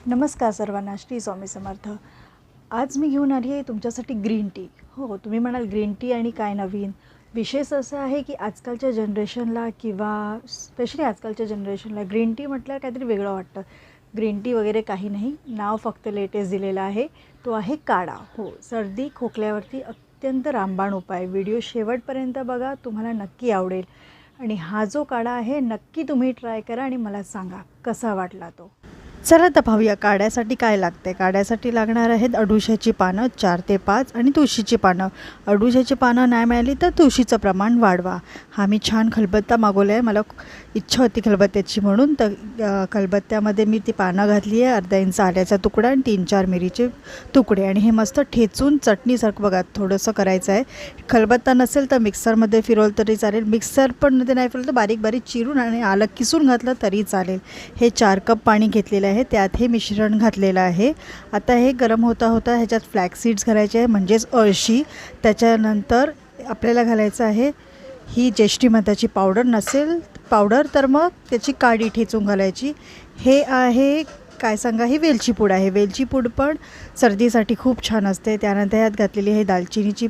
नमस्कार सर्वांना, श्री स्वामी समर्थ। आज मी घेऊन आली आहे तुमच्यासाठी ग्रीन टी। हो, तुम्ही म्हणाल ग्रीन टी आणि काय नवीन? विशेष असं आहे की आजकालच्या जनरेशनला किंवा स्पेशली आजकालच्या जनरेशनला ग्रीन टी म्हटल्यावर काहीतरी वेगळं वाटतं। ग्रीन टी वगैरे काही नाही, नाव फक्त लेटेस्ट दिलेलं आहे, तो आहे काढा। हो, सर्दी खोकल्यावरती अत्यंत रामबाण उपाय। व्हिडिओ शेवटपर्यंत बघा, तुम्हाला नक्की आवडेल। आणि हा जो काढा आहे नक्की तुम्ही ट्राय करा आणि मला सांगा कसा वाटला तो। चला तर पाहूया काढ्यासाठी काय लागते। काढ्यासाठी लागणार आहेत अडुशाची पानं 4 ते 5 आणि तुळशीची पानं। अडुशाची पानं नाही मिळाली तर तुळशीचं प्रमाण वाढवा। हा मी छान खलबत्ता मागवला आहे, मला इच्छा होती खलबत्त्याची म्हणून, तर खलबत्त्यामध्ये मी ती पानं घातली आहे, अर्धा इंच आल्याचा तुकडा आणि 3-4 मिरीचे तुकडे, आणि हे मस्त ठेचून चटणीसारखं बघा थोडंसं करायचं आहे। खलबत्ता नसेल तर मिक्सरमध्ये फिरवलं तरी चालेल, मिक्सर पण मध्ये नाही फिरवलं तर बारीक बारीक चिरून आणि आलं किसून घातलं तरी चालेल। हे 4 कप पाणी घेतलेलं आहे, त्यात हे मिश्रण घातलेलं आहे। आता हे गरम होता होता ह्याच्यात फ्लॅक्स सीड्स घालायचे आहे, म्हणजेच अळशी। त्याच्यानंतर आपल्याला घालायचं आहे ही ज्येष्ठी मधाची पावडर, नसेल पावडर तर मग त्याची काडी ठेचून घालायची। हे आहे काय सांगा, ही वेलची पूड आहे। वेलची पूड पण सर्दीसाठी खूप छान असते। त्यानंतर यात घातलेली आहे दालचिनीची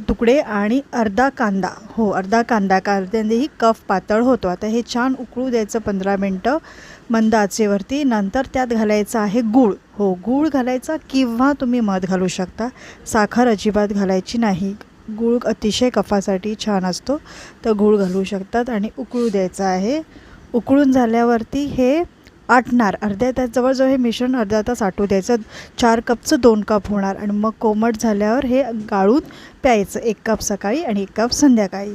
तुकडे आणि अर्धा कांदा। हो, अर्धा कांदा, कांद्यानेही कफ पातळ होतो। आता हे छान उकळू द्यायचं 15 मिनटं मंद आचेवरती। नंतर त्यात घालायचं आहे गूळ। हो, गूळ घालायचा किंवा तुम्ही मध घालू शकता, साखर अजिबात घालायची नाही। गूळ अतिशय कफासाठी छान असतो, तर गूळ घालू शकतात आणि उकळू द्यायचं आहे। उकळून झाल्यावरती हे आटणार, अर्ध्या तास जवळजवळ हे मिश्रण अर्धा तास आटू द्यायचं। 4 कपचं 2 कप होणार आणि मग कोमट झाल्यावर हे गाळून प्यायचं, 1 कप सकाळी आणि 1 कप संध्याकाळी।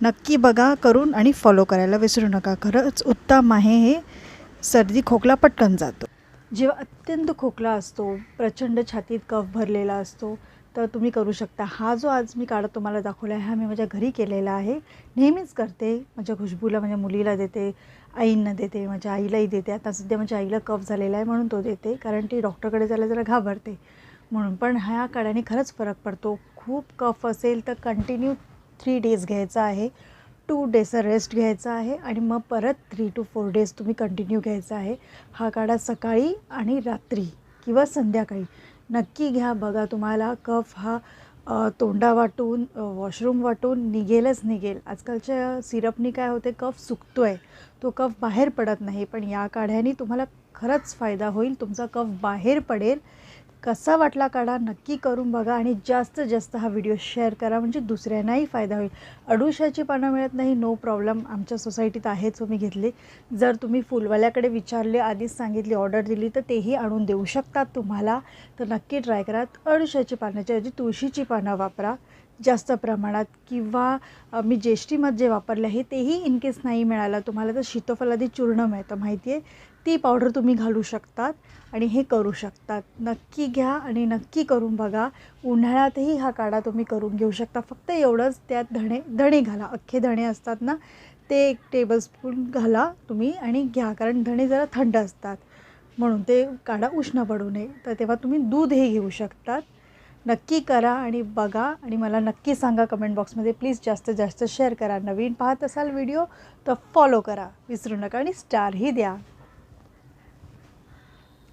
नक्की बघा करून आणि फॉलो करायला विसरू नका, खरंच उत्तम आहे हे, सर्दी खोकला पटकन जातो। जेव्हा अत्यंत खोकला असतो, प्रचंड छातीत कफ भरलेला असतो, तर तुम्ही करू शकता। हा जो आज मी काढा तुम्हाला दाखवला आहे, हा मी माझ्या घरी केलेला आहे, नेहमीच करते। माझ्या खुशबूला, माझ्या मुलीला देते, आईंना देते, माझ्या आईलाही देते। आता सध्या माझ्या आईला कफ झालेला आहे म्हणून तो देते, कारण ती डॉक्टरकडे जायला जरा घाबरते म्हणून। पण ह्या काढ्याने खरंच फरक पडतो। खूप कफ असेल तर कंटिन्यू 3 डेज घ्यायचा आहे, 2 डेजचा रेस्ट घ्यायचा आहे आणि मग परत 3 to 4 डेज तुम्ही कंटिन्यू घ्यायचा आहे। हा काढा सकाळी आणि रात्री किंवा संध्याकाळी नक्की घ्या, बघा तुम्हाला कफ हा तोंडा वाटून, वॉशरूम वाटून निघेलच निघेल। आजकालच्या सिरपनी काय होते, कफ सुकतो आहे, तो कफ बाहेर पडत नाही, पण या काढ्याने तुम्हाला खरंच फायदा होईल, तुमचा कफ बाहेर पडेल। कसा वाटला काढा नक्की करून बघा आणि जास्तीत जास्त हा व्हिडिओ शेअर करा, म्हणजे दुसऱ्यांनाही फायदा होईल। अडुशाची पानं मिळत नाही, नो प्रॉब्लेम, आमच्या सोसायटीत आहेच, मी घेतले। जर तुम्ही फुलवाल्याकडे विचारले, आधीच सांगितली, ऑर्डर दिली, तर तेही आणून देऊ शकतात तुम्हाला, तर नक्की ट्राय करा। अडुशाची पानाच्या ऐवजी तुळशीची पानं वापरा जास्त प्रमाणात, किंवा मी ज्येष्ठी मध जे वापरले आहे तेही इन केस नाही मिळालं तुम्हाला तर शीतफलादी चूर्ण मिळतं माहिती आहे, ती पावडर तुम्ही घालू शकतात आणि हे करू शकतात। नक्की घ्या आणि नक्की करून बघा। उन्हाळ्यातही हा काढा तुम्ही करून घेऊ शकता। फक्त एवढंच, त्यात धणे घाला, अख्खे धणे असतात ना, ते 1 टेबलस्पून घाला तुम्ही आणि घ्या, कारण धणे जरा थंड असतात म्हणून ते काढा उष्ण पडू नये, तर तेव्हा तुम्ही दूधही घेऊ शकतात। नक्की करा आणि बघा आणि मला नक्की सांगा कमेंट बॉक्समध्ये। प्लीज जास्तीत जास्त शेअर करा। नवीन पाहत असाल व्हिडिओ तर फॉलो करा विसरू नका आणि स्टारही द्या।